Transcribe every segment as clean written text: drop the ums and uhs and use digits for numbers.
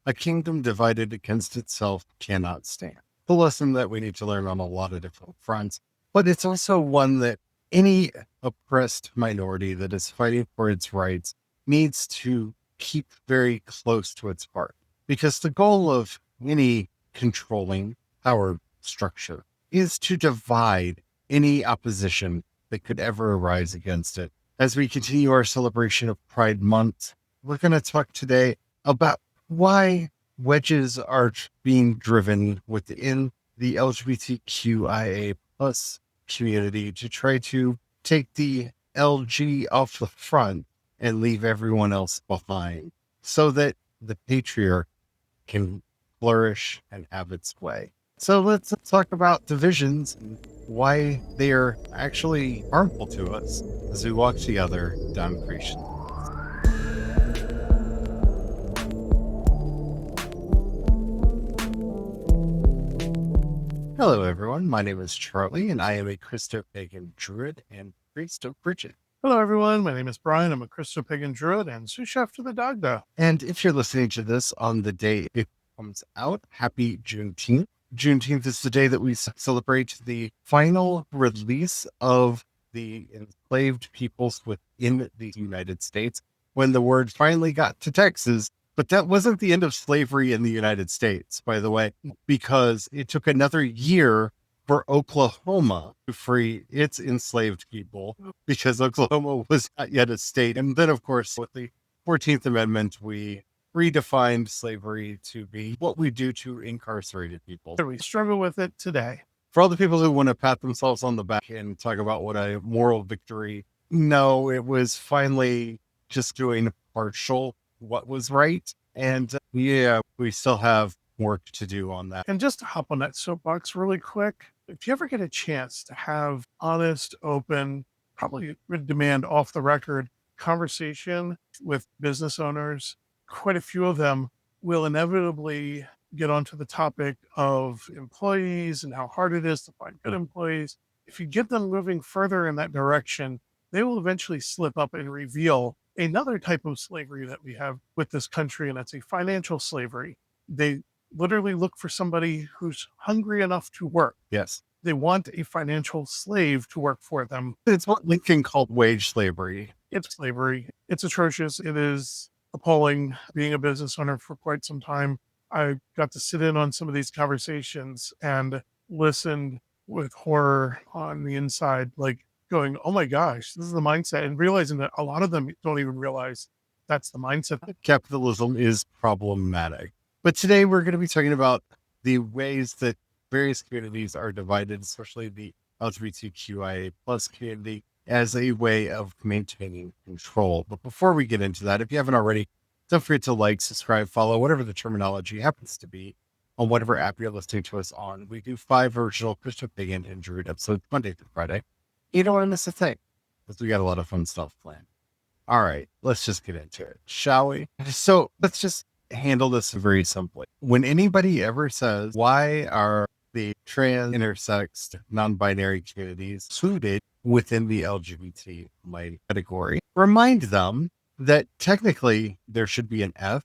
A kingdom divided against itself cannot stand. The lesson that we need to learn on a lot of different fronts, but it's also one that any oppressed minority that is fighting for its rights needs to keep very close to its heart. Because the goal of any controlling power structure is to divide any opposition that could ever arise against it. As we continue our celebration of Pride Month, we're going to talk today about why wedges are being driven within the LGBTQIA plus community to try to take the LG off the front and leave everyone else behind so that the patriarch can flourish and have its way. So let's talk about divisions and why they are actually harmful to us as we walk together down creation. Hello, everyone. My name is Charlie, and I am a Christopagan druid and priest of Bridget. Hello, everyone. My name is Brian. I'm a Christopagan druid and sous chef to the Dagda. And if you're listening to this on the day it comes out, happy Juneteenth. Juneteenth is the day that we celebrate the final release of the enslaved peoples within the United States when the word finally got to Texas. But that wasn't the end of slavery in the United States, by the way, because it took another year for Oklahoma to free its enslaved people because Oklahoma was not yet a state. And then, of course, with the 14th Amendment, we redefined slavery to be what we do to incarcerated people. We struggle with it today. For all the people who want to pat themselves on the back and talk about what a moral victory, no, it was finally just doing partial what was right. And yeah, we still have work to do on that. And just to hop on that soapbox really quick, if you ever get a chance to have honest, open, probably would demand off the record conversation with business owners, quite a few of them will inevitably get onto the topic of employees and how hard it is to find good employees. If you get them moving further in that direction, they will eventually slip up and reveal another type of slavery that we have with this country, and that's a financial slavery. They literally look for somebody who's hungry enough to work. Yes. They want a financial slave to work for them. It's what Lincoln called wage slavery. It's slavery. It's atrocious. It is appalling. Being a business owner for quite some time, I got to sit in on some of these conversations and listened with horror on the inside, like going, oh my gosh, this is the mindset, and realizing that a lot of them don't even realize that's the mindset. Capitalism is problematic. But today we're going to be talking about the ways that various communities are divided, especially the LGBTQIA plus community, as a way of maintaining control. But before we get into that, if you haven't already, don't forget to like, subscribe, follow, whatever the terminology happens to be on whatever app you're listening to us on. We do 5 original Christopagan and Druid episodes Monday through Friday. You don't want to miss a thing because we got a lot of fun stuff planned. All right, let's just get into it, shall we? So let's just handle this very simply. When anybody ever says, why are the trans, intersex, non-binary communities included within the LGBT category, remind them that technically there should be an F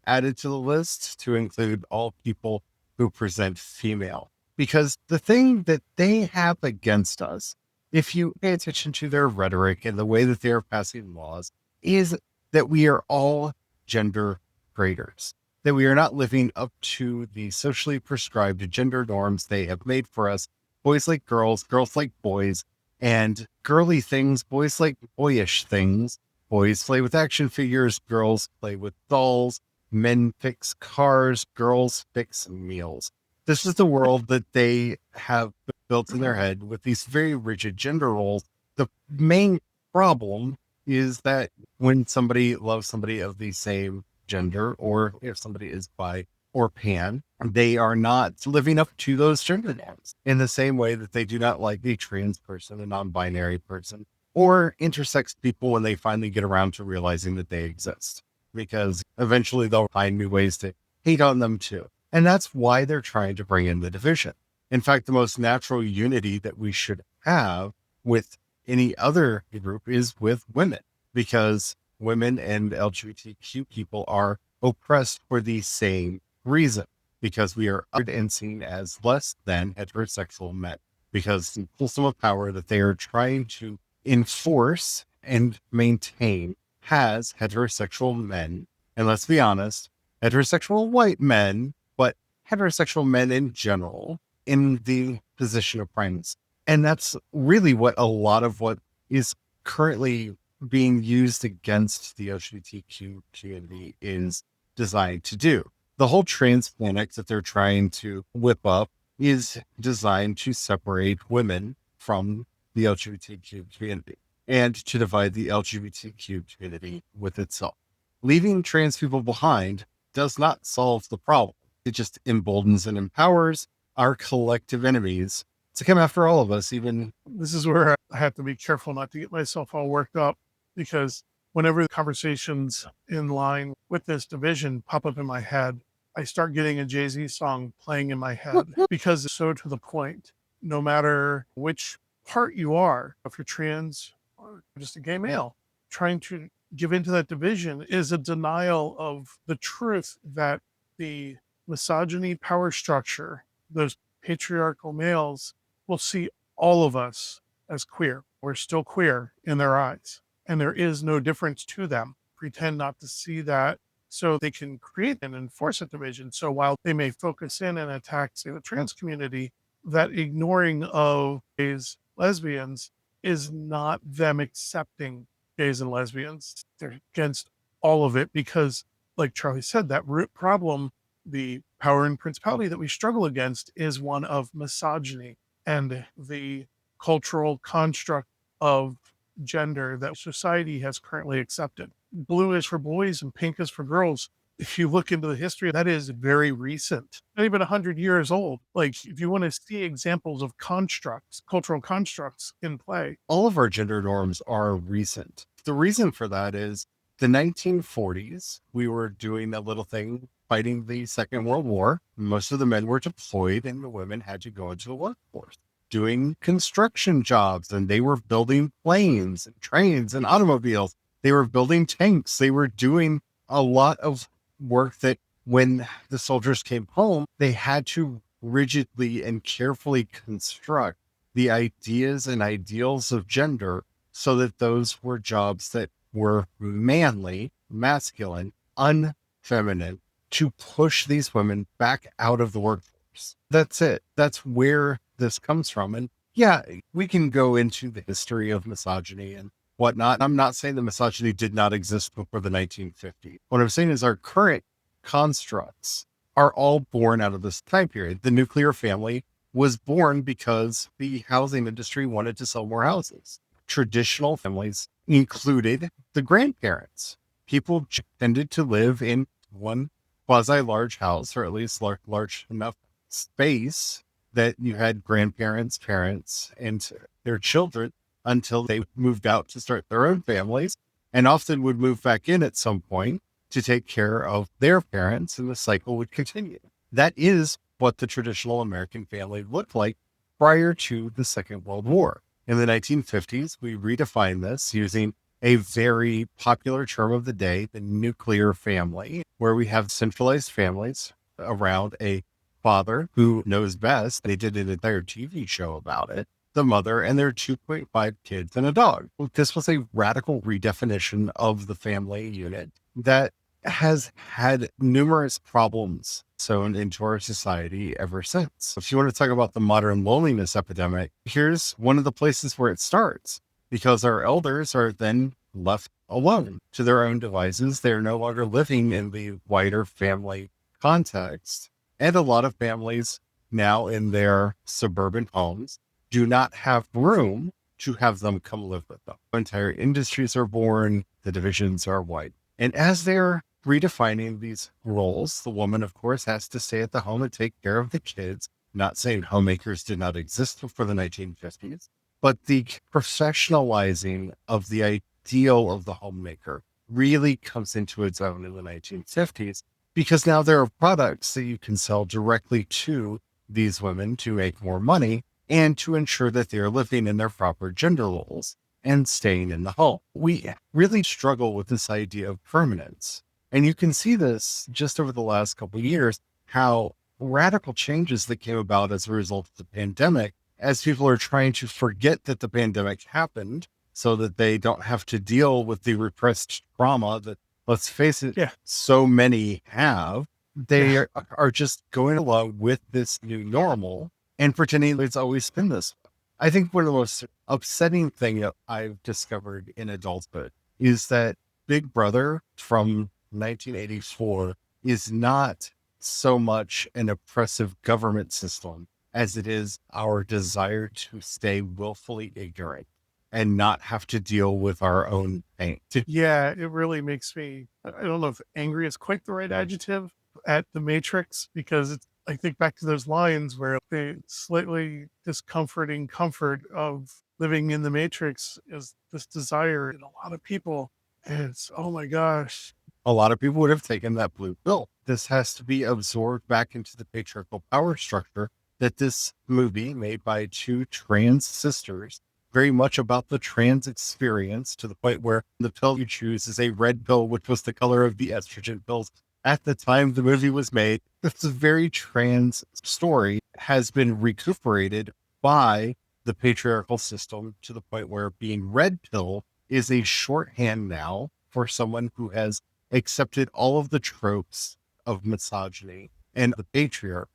added to the list to include all people who present female. Because the thing that they have against us, if you pay attention to their rhetoric and the way that they are passing laws, is that we are all gender traitors, that we are not living up to the socially prescribed gender norms they have made for us. Boys like girls, girls like boys, and girly things, boys like boyish things. Boys play with action figures, girls play with dolls, men fix cars, girls fix meals. This is the world that they have built in their head with these very rigid gender roles. The main problem is that when somebody loves somebody of the same gender, or if somebody is bi or pan, they are not living up to those gender norms in the same way that they do not like a trans person, a non-binary person, or intersex people when they finally get around to realizing that they exist, because eventually they'll find new ways to hate on them too. And that's why they're trying to bring in the division. In fact, the most natural unity that we should have with any other group is with women, because women and LGBTQ people are oppressed for the same reason, because we are othered and seen as less than heterosexual men, because the system of power that they are trying to enforce and maintain has heterosexual men, and let's be honest, heterosexual white men, but heterosexual men in general, in the position of primacy. And that's really what a lot of what is currently being used against the LGBTQ community is designed to do. The whole transpanic that they're trying to whip up is designed to separate women from the LGBTQ community and to divide the LGBTQ community with itself. Leaving trans people behind does not solve the problem. It just emboldens and empowers our collective enemies to come after all of us. Even this is where I have to be careful not to get myself all worked up, because whenever the conversations in line with this division pop up in my head, I start getting a Jay-Z song playing in my head because it's so to the point. No matter which part you are, if you're trans or just a gay male, trying to give into that division is a denial of the truth that the misogyny power structure, those patriarchal males, will see all of us as queer. We're still queer in their eyes, and there is no difference to them. Pretend not to see that so they can create and enforce a division. So while they may focus in and attack, say, the trans community, that ignoring of gays, lesbians is not them accepting gays and lesbians. They're against all of it because, like Charlie said, that root problem, the power and principality that we struggle against, is one of misogyny and the cultural construct of gender that society has currently accepted. Blue is for boys and pink is for girls. If you look into the history, that is very recent, not even 100 years old. Like, if you want to see examples of constructs, cultural constructs in play, all of our gender norms are recent. The reason for that is the 1940s, we were doing a little thing fighting the Second World War. Most of the men were deployed and the women had to go into the workforce doing construction jobs, and they were building planes and trains and automobiles. They were building tanks. They were doing a lot of work that when the soldiers came home, they had to rigidly and carefully construct the ideas and ideals of gender so that those were jobs that were manly, masculine, unfeminine, to push these women back out of the workforce. That's it. That's where this comes from. And yeah, we can go into the history of misogyny and whatnot. I'm not saying that misogyny did not exist before the 1950s. What I'm saying is our current constructs are all born out of this time period. The nuclear family was born because the housing industry wanted to sell more houses. Traditional families included the grandparents. People tended to live in one quasi-large house, or at least large enough space that you had grandparents, parents, and their children until they moved out to start their own families, and often would move back in at some point to take care of their parents, and the cycle would continue. That is what the traditional American family looked like prior to the Second World War. In the 1950s, we redefined this using a very popular term of the day, the nuclear family, where we have centralized families around a father who knows best. They did an entire TV show about it, the mother and their 2.5 kids and a dog. This was a radical redefinition of the family unit that has had numerous problems sewn into our society ever since. If you want to talk about the modern loneliness epidemic, here's one of the places where it starts, because our elders are then left alone to their own devices. They're no longer living in the wider family context. And a lot of families now in their suburban homes do not have room to have them come live with them. Entire industries are born, the divisions are wide. And as they're redefining these roles, the woman, of course, has to stay at the home and take care of the kids. Not saying homemakers did not exist before the 1950s, but the professionalizing of the ideal of the homemaker really comes into its own in the 1950s, because now there are products that you can sell directly to these women to make more money and to ensure that they're living in their proper gender roles and staying in the home. We really struggle with this idea of permanence. And you can see this just over the last couple of years, how radical changes that came about as a result of the pandemic, as people are trying to forget that the pandemic happened so that they don't have to deal with the repressed trauma that, let's face it, Yeah. so many have. They Yeah. are just going along with this new normal and pretending it's always been this way. I think one of the most upsetting thing that I've discovered in adulthood is that Big Brother from 1984 is not so much an oppressive government system as it is our desire to stay willfully ignorant and not have to deal with our own pain. Yeah, it really makes me, I don't know if angry is quite the right adjective at the Matrix, because it's, I think back to those lines where the slightly discomforting comfort of living in the Matrix is this desire in a lot of people. And it's, oh my gosh. A lot of people would have taken that blue pill. This has to be absorbed back into the patriarchal power structure that this movie, made by two trans sisters, very much about the trans experience, to the point where the pill you choose is a red pill, which was the color of the estrogen pills at the time the movie was made. It's a very trans story, has been recuperated by the patriarchal system to the point where being red pill is a shorthand now for someone who has accepted all of the tropes of misogyny and the patriarchy,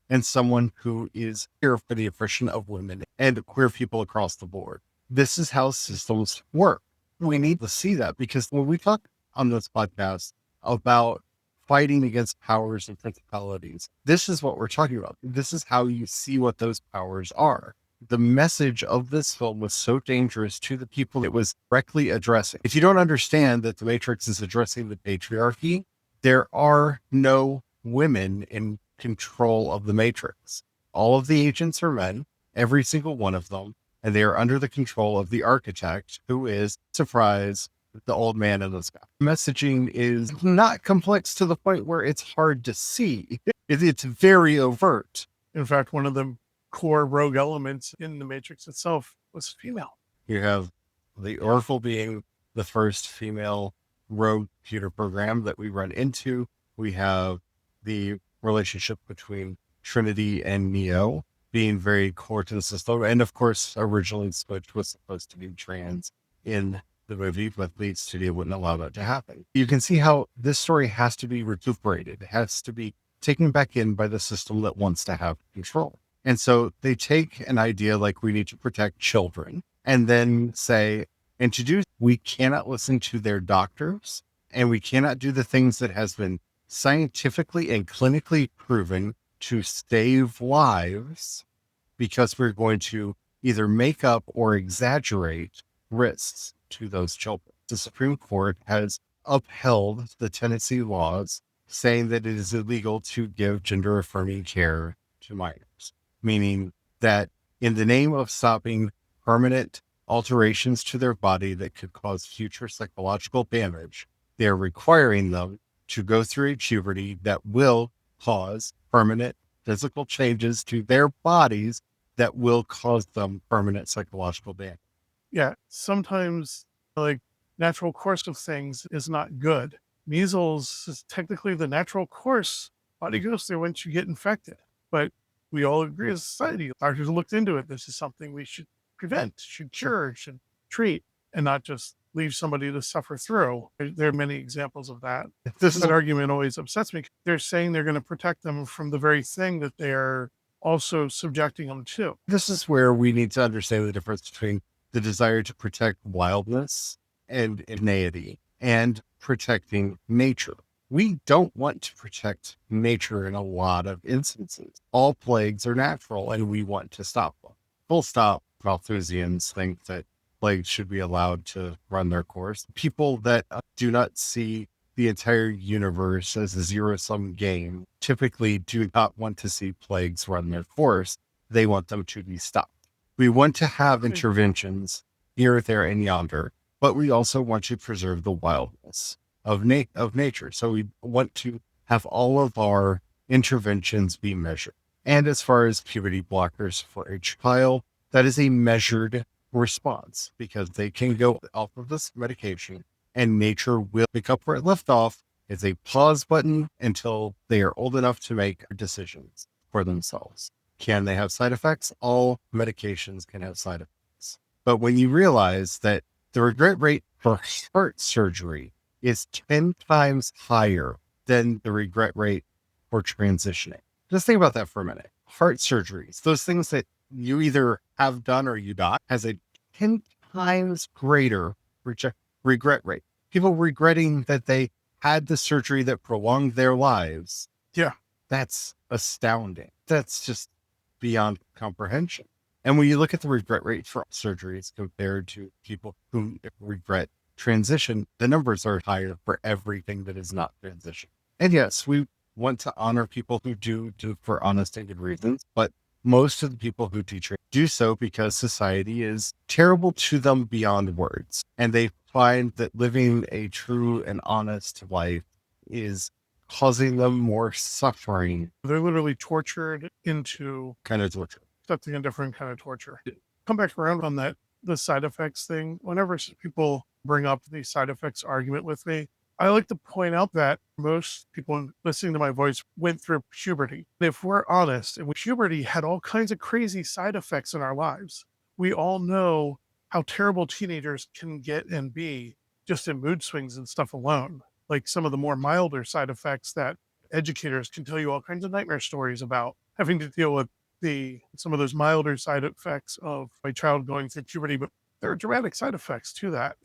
and someone who is here for the oppression of women and queer people across the board. This is how systems work. We need to see that, because when we talk on this podcast about fighting against powers and principalities, this is what we're talking about. This is how you see what those powers are. The message of this film was so dangerous to the people it was directly addressing. If you don't understand that the Matrix is addressing the patriarchy, there are no women in control of the Matrix. All of the agents are men, every single one of them, and they are under the control of the architect, who is, surprise, the old man in the sky. Messaging is not complex to the point where it's hard to see. It's very overt. In fact, one of the core rogue elements in the Matrix itself was female. You have the Oracle being the first female rogue computer program that we run into. We have the relationship between Trinity and Neo being very core to the system. And of course, originally Switch was supposed to be trans in the movie, but the studio wouldn't allow that to happen. You can see how this story has to be recuperated. It has to be taken back in by the system that wants to have control. And so they take an idea like we need to protect children and then say, and to do, we cannot listen to their doctors, and we cannot do the things that has been scientifically and clinically proven to save lives, because we're going to either make up or exaggerate risks to those children. The Supreme Court has upheld the Tennessee laws saying that it is illegal to give gender affirming care to minors, meaning that in the name of stopping permanent alterations to their body that could cause future psychological damage, they are requiring them to go through a puberty that will cause permanent physical changes to their bodies that will cause them permanent psychological damage. Yeah, sometimes like natural course of things is not good. Measles is technically the natural course body goes through once you get infected. But we all agree as a society, doctors looked into it. This is something we should prevent, should cure, should treat, and not just leave somebody to suffer through. There are many examples of that. This is That argument always upsets me. They're saying they're going to protect them from the very thing that they're also subjecting them to. This is where we need to understand the difference between the desire to protect wildness and innatity and protecting nature. We don't want to protect nature in a lot of instances. All plagues are natural and we want to stop them. Full stop. Malthusians think that plagues should be allowed to run their course. People that do not see the entire universe as a zero-sum game typically do not want to see plagues run their course. They want them to be stopped. We want to have interventions here, there, and yonder, but we also want to preserve the wildness of nature. So we want to have all of our interventions be measured. And as far as puberty blockers for a child, that is a measured response, because they can go off of this medication and nature will pick up where it left off It's a pause button until they are old enough to make decisions for themselves. Can they have side effects? All medications can have side effects. But when you realize that the regret rate for heart surgery is 10 times higher than the regret rate for transitioning. Just think about that for a minute. Heart surgeries, those things that you either have done or you not, has a 10 times greater regret rate. People regretting that they had the surgery that prolonged their lives. Yeah. That's astounding. That's just beyond comprehension. And when you look at the regret rate for surgeries compared to people who regret transition, the numbers are higher for everything that is not transition. And yes, we want to honor people who do for honest and good reasons, but most of the people who do so because society is terrible to them beyond words. And they find that living a true and honest life is causing them more suffering. They're literally tortured into Kind of torture. accepting a different kind of torture. Come back around on that, the side effects thing. Whenever people bring up the side effects argument with me, I like to point out that most people listening to my voice went through puberty. If we're honest, and puberty had all kinds of crazy side effects in our lives. We all know how terrible teenagers can get and be just in mood swings and stuff alone. Like some of the more milder side effects that educators can tell you all kinds of nightmare stories about having to deal with some of those milder side effects of a child going through puberty, but there are dramatic side effects to that.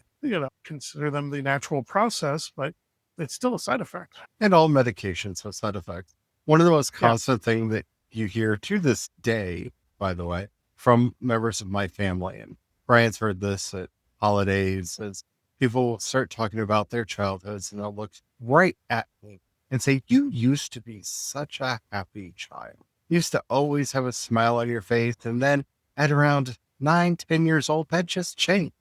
Consider them the natural process, but it's still a side effect. And all medications have side effects. One of the most constant thing that you hear to this day, by the way, from members of my family, and Brian's heard this at holidays, as people will start talking about their childhoods and they'll look right at me and say, "You used to be such a happy child. You used to always have a smile on your face. And then at around 9-10 years old, that just changed."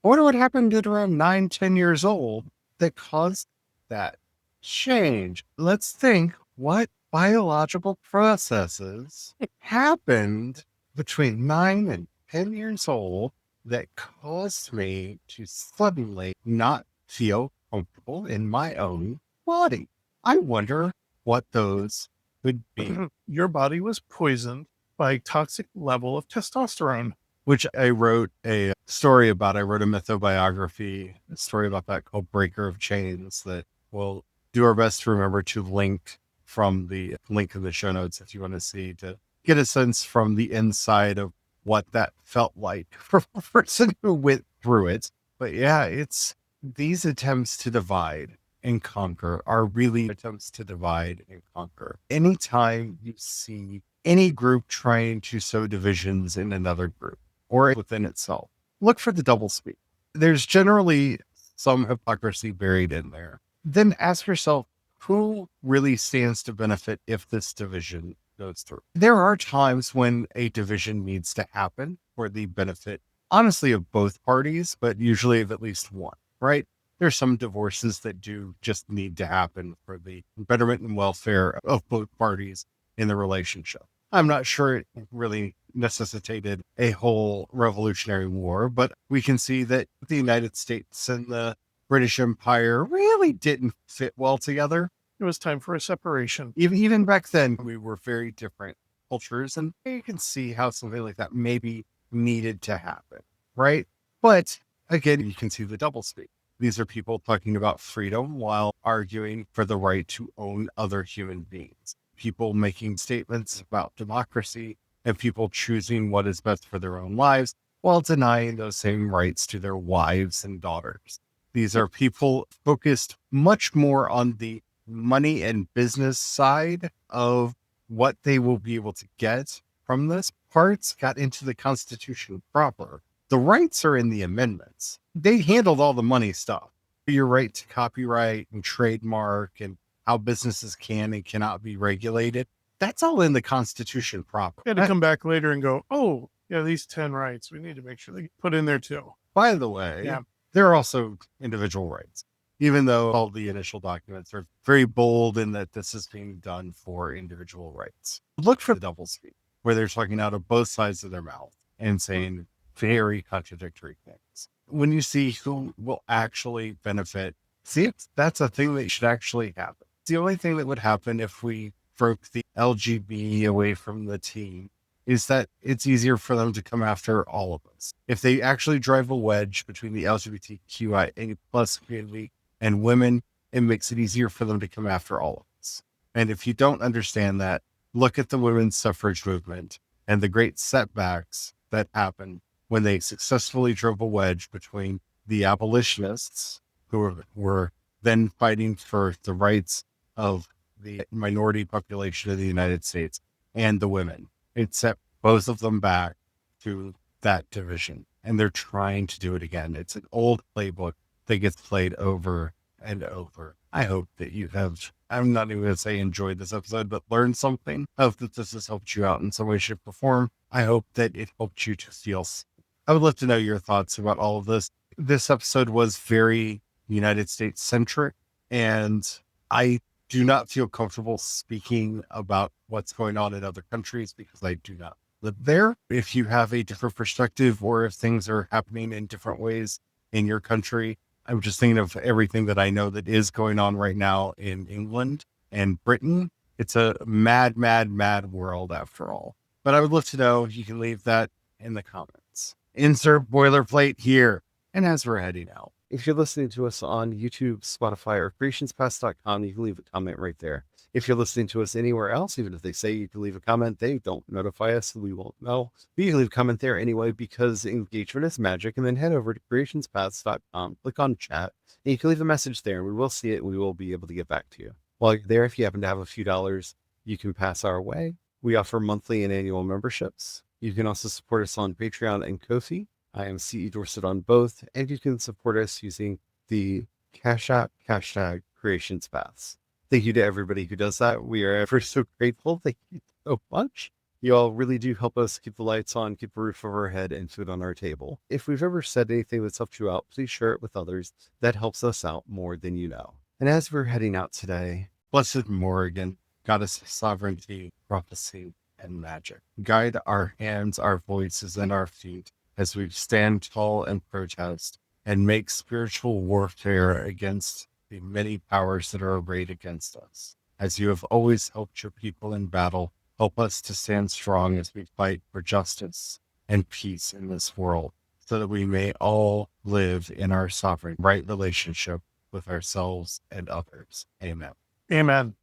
I wonder what happened at around 9-10 years old that caused that change. Let's think what biological processes happened between 9 and 10 years old that caused me to suddenly not feel comfortable in my own body. I wonder what those could be. Your body was poisoned by a toxic level of testosterone. Which I wrote a story about. I wrote a mythobiography, a story about that called Breaker of Chains, that we'll do our best to remember to link from the link in the show notes if you want to see, to get a sense from the inside of what that felt like for a person who went through it. But yeah, it's these attempts to divide and conquer are really attempts to divide and conquer. Anytime you see any group trying to sow divisions in another group, or within itself, look for the doublespeak. There's generally some hypocrisy buried in there. Then ask yourself, who really stands to benefit if this division goes through? There are times when a division needs to happen for the benefit, honestly, of both parties, but usually of at least one, right? There's some divorces that do just need to happen for the betterment and welfare of both parties in the relationship. I'm not sure it really necessitated a whole revolutionary war, but we can see that the United States and the British Empire really didn't fit well together. It was time for a separation. Even back then, we were very different cultures, and you can see how something like that maybe needed to happen, right? But again, you can see the doublespeak. These are people talking about freedom while arguing for the right to own other human beings. People making statements about democracy and people choosing what is best for their own lives while denying those same rights to their wives and daughters. These are people focused much more on the money and business side of what they will be able to get from this. Parts got into the Constitution proper. The rights are in the amendments. They handled all the money stuff. Your right to copyright and trademark and how businesses can and cannot be regulated. That's all in the Constitution proper. You had to come back later and go, oh, yeah, these 10 rights, we need to make sure they get put in there too. By the way, there are also individual rights, even though all the initial documents are very bold in that this is being done for individual rights. Look for the doublespeak, where they're talking out of both sides of their mouth and saying very contradictory things. When you see who will actually benefit See if that's a thing that should actually happen. The only thing that would happen if we broke the LGB away from the team is that it's easier for them to come after all of us. If they actually drive a wedge between the LGBTQIA plus community and women, it makes it easier for them to come after all of us. And if you don't understand that, look at the women's suffrage movement and the great setbacks that happened when they successfully drove a wedge between the abolitionists who were then fighting for the rights of the minority population of the United States and the women. It set both of them back to that division, and they're trying to do it again. It's an old playbook that gets played over and over. I hope that you have, I'm not even going to say enjoyed this episode, but learned something. I hope that this has helped you out in some way, shape, or form. I hope that it helped you to feel. I would love to know your thoughts about all of this. This episode was very United States centric, and I do not feel comfortable speaking about what's going on in other countries because I do not live there. If you have a different perspective or if things are happening in different ways in your country, I'm just thinking of everything that I know that is going on right now in England and Britain. It's a mad, mad, mad world after all. But I would love to know. You can leave that in the comments. Insert boilerplate here. And as we're heading out, if you're listening to us on YouTube, Spotify, or CreationsPaths.com, you can leave a comment right there. If you're listening to us anywhere else, even if they say you can leave a comment, they don't notify us, so we won't know. But you can leave a comment there anyway because engagement is magic. And then head over to CreationsPaths.com, click on chat, and you can leave a message there, and we will see it, and we will be able to get back to you. While you're there, if you happen to have a few dollars, you can pass our way. We offer monthly and annual memberships. You can also support us on Patreon and Ko-fi. I am CE Dorset on both, and you can support us using the Cash App hashtag CreationsPaths. Thank you to everybody who does that. We are ever so grateful. Thank you so much. You all really do help us keep the lights on, keep a roof over our head, and food on our table. If we've ever said anything that's helped you out, please share it with others. That helps us out more than you know. And as we're heading out today, blessed Morrígan, goddess of sovereignty, prophecy, and magic, guide our hands, our voices, and our feet as we stand tall and protest and make spiritual warfare against the many powers that are arrayed against us. As you have always helped your people in battle, help us to stand strong as we fight for justice and peace in this world, so that we may all live in our sovereign right relationship with ourselves and others. Amen. Amen.